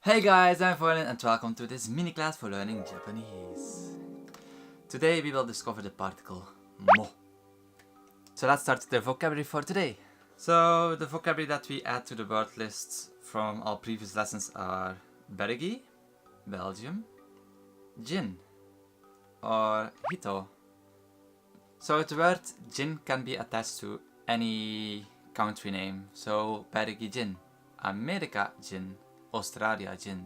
Hey guys, I'm Voylin and welcome to this mini class for learning Japanese. Today we will discover the particle mo. So let's start with the vocabulary for today. So the vocabulary that we add to the word list from our previous lessons are Belgium, Belgium, Jin, or Hito. So the word Jin can be attached to any country name. So Belgium Jin, America Jin, Australia Jin.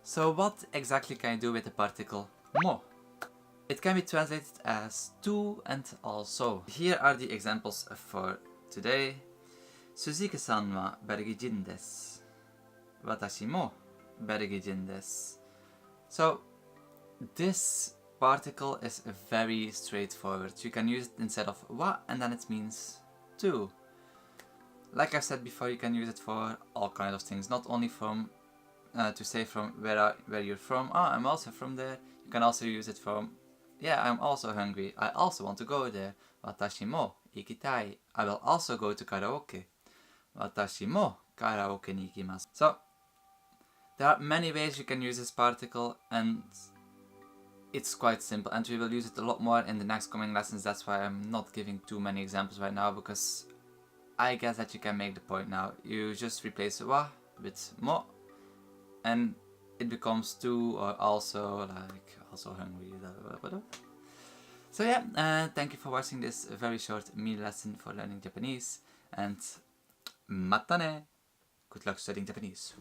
So what exactly can you do with the particle mo? It can be translated as to and also. Here are the examples for today. Suzuki-san wa Belgian desu. Watashi mo Belgian desu. So this particle is very straightforward. You can use it instead of wa and then it means to. Like I said before, you can use it for all kinds of things, not only from to say from where you're from. Ah, I'm also from there. You can also use it from, yeah, I'm also hungry. I also want to go there. Watashi mo ikitai. I will also go to karaoke. Watashi mo karaoke ni ikimasu. So there are many ways you can use this particle, and it's quite simple, and we will use it a lot more in the next coming lessons. That's why I'm not giving too many examples right now, because I guess that you can make the point now. You just replace wa with mo and it becomes to or also, like also hungry, whatever. So yeah, thank you for watching this very short mini lesson for learning Japanese, and mata ne! Good luck studying Japanese.